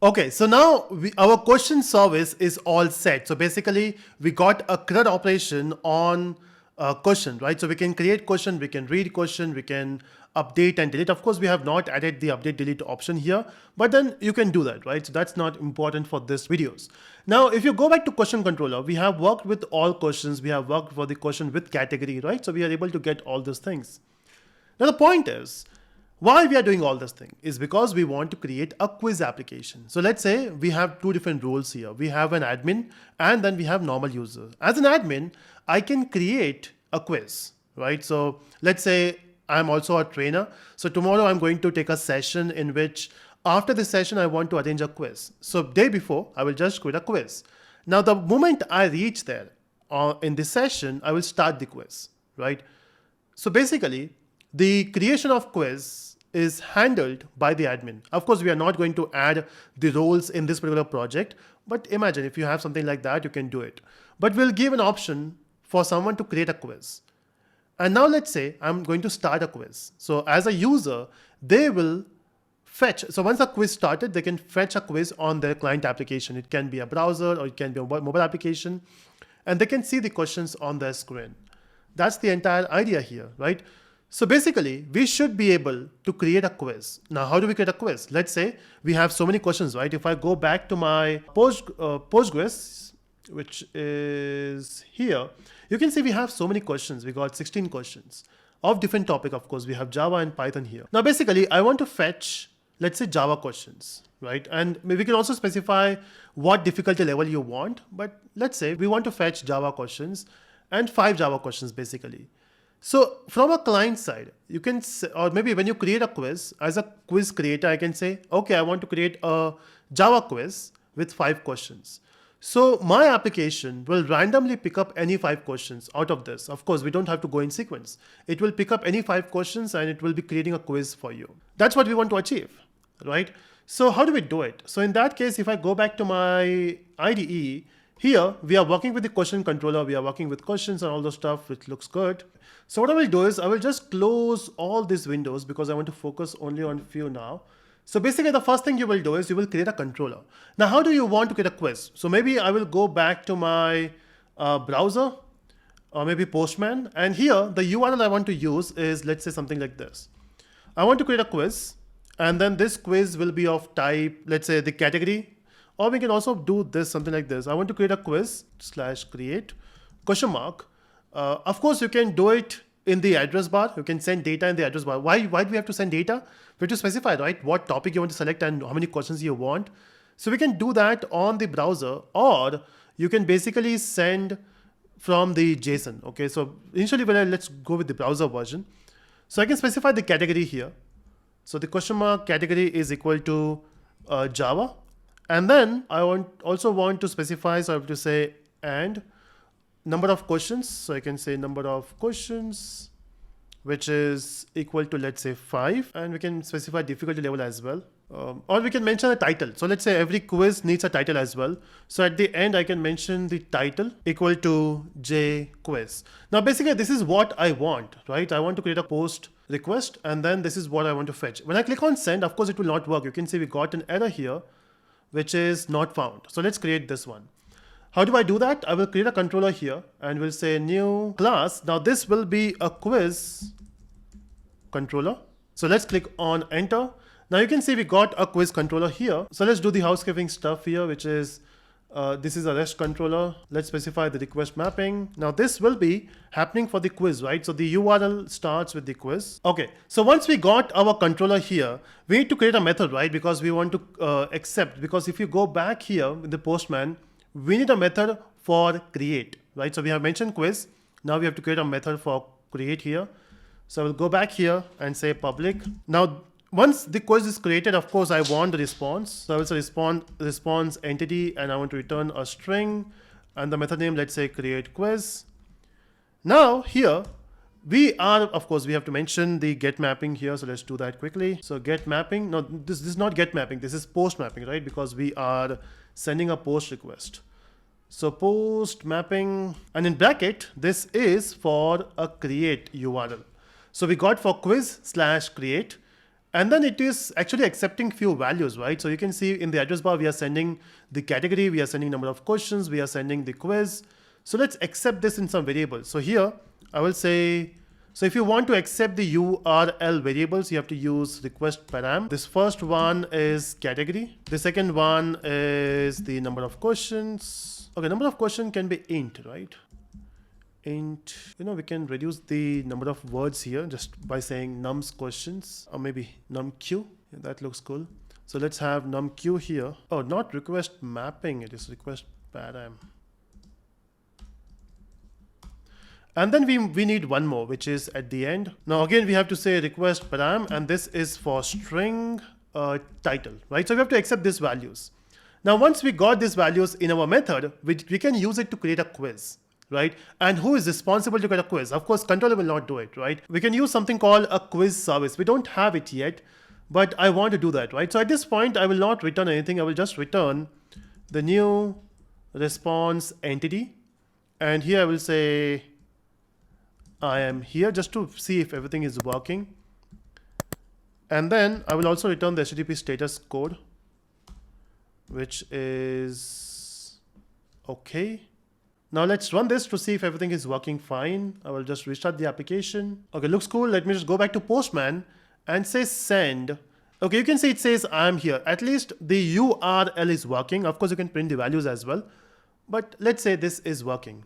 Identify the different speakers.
Speaker 1: Okay, so now our question service is all set. So basically, we got a CRUD operation on question, right? So we can create question, we can read question, we can update and delete. Of course, we have not added the update delete option here, but then you can do that, right? So that's not important for this videos. Now, if you go back to question controller, we have worked with all questions. We have worked for the question with category, right? So we are able to get all those things. Now the point is, why we are doing all this thing is because we want to create a quiz application. So let's say we have two different roles here. We have an admin and then we have normal user. As an admin, I can create a quiz, right? So let's say I'm also a trainer. So tomorrow I'm going to take a session in which after the session, I want to arrange a quiz. So day before, I will just create a quiz. Now, the moment I reach there in this session, I will start the quiz, right? So basically, the creation of quiz is handled by the admin. Of course, we are not going to add the roles in this particular project, but imagine if you have something like that, you can do it. But we'll give an option for someone to create a quiz. And now let's say I'm going to start a quiz. So as a user, they will fetch. So once the quiz started, they can fetch a quiz on their client application. It can be a browser or it can be a mobile application, and they can see the questions on their screen. That's the entire idea here, right? So basically, we should be able to create a quiz. Now, how do we create a quiz? Let's say we have so many questions, right? If I go back to my Postgres, which is here, you can see we have so many questions. We got 16 questions of different topic. Of course, we have Java and Python here. Now, basically, I want to fetch, let's say, Java questions, right? And we can also specify what difficulty level you want. But let's say we want to fetch Java questions and 5 Java questions, basically. So from a client side, you can, or maybe when you create a quiz, as a quiz creator, I can say, okay, I want to create a Java quiz with 5 questions. So my application will randomly pick up any 5 questions out of this. Of course, we don't have to go in sequence. It will pick up any 5 questions and it will be creating a quiz for you. That's what we want to achieve, right? So how do we do it? So in that case, if I go back to my IDE, here we are working with the question controller. We are working with questions and all the stuff, which looks good. So what I will do is I will just close all these windows because I want to focus only on a few now. So basically the first thing you will do is you will create a controller. Now, how do you want to create a quiz? So maybe I will go back to my browser or maybe Postman. And here the URL I want to use is, let's say, something like this. I want to create a quiz, and then this quiz will be of type, let's say, the category. Or we can also do this, something like this. I want to create a quiz /create question mark. Of course, you can do it in the address bar. You can send data in the address bar. Why do we have to send data? We have to specify, right, what topic you want to select and how many questions you want. So we can do that on the browser, or you can basically send from the JSON. Okay, so initially, let's go with the browser version. So I can specify the category here. So the question mark category is equal to Java. And then I also want to specify, so I have to say and number of questions. So I can say number of questions, which is equal to, let's say, 5. And we can specify difficulty level as well. Or we can mention a title. So let's say every quiz needs a title as well. So at the end, I can mention the title equal to J quiz. Now, basically, this is what I want, right? I want to create a post request, and then this is what I want to fetch. When I click on send, of course, it will not work. You can see we got an error here, which is not found. So let's create this one. How do I do that? I will create a controller here and we'll say new class. Now this will be a quiz controller. So let's click on enter. Now you can see we got a quiz controller here. So let's do the housekeeping stuff here, which is this is a REST controller. Let's specify the request mapping. Now this will be happening for the quiz, right? So the URL starts with the quiz. Okay, so once we got our controller here, we need to create a method, right? Because we want to accept, because if you go back here with the Postman, we need a method for create, right? So we have mentioned quiz. Now we have to create a method for create here. So we'll go back here and say public. Now, once the quiz is created, of course, I want the response. So I will say response entity, and I want to return a string, and the method name, let's say create quiz. Now here we are, of course, we have to mention the get mapping here. So let's do that quickly. So get mapping. No, this is not get mapping. This is post mapping, right? Because we are sending a post request. So post mapping, and in bracket, this is for a create URL. So we got for quiz /create. And then it is actually accepting few values, right? So you can see in the address bar, we are sending the category, we are sending number of questions, we are sending the quiz. So let's accept this in some variables. So here I will say, so if you want to accept the URL variables, you have to use request param. This first one is category. The second one is the number of questions. Okay, number of questions can be int, right? Int, we can reduce the number of words here just by saying nums questions, or maybe numq. Yeah, that looks cool. So let's have numq here. Oh, not request mapping, it is request param. And then we need one more, which is at the end. Now again, we have to say request param, and this is for string title, right? So we have to accept these values. Now, once we got these values in our method, we can use it to create a quiz, right? And who is responsible to create a quiz? Of course, controller will not do it, right? We can use something called a quiz service. We don't have it yet, but I want to do that, right? So at this point, I will not return anything. I will just return the new response entity. And here I will say, I am here, just to see if everything is working. And then I will also return the HTTP status code, which is okay. Now let's run this to see if everything is working fine. I will just restart the application. Okay, looks cool. Let me just go back to Postman and say send. Okay, you can see it says I'm here. At least the URL is working. Of course, you can print the values as well. But let's say this is working.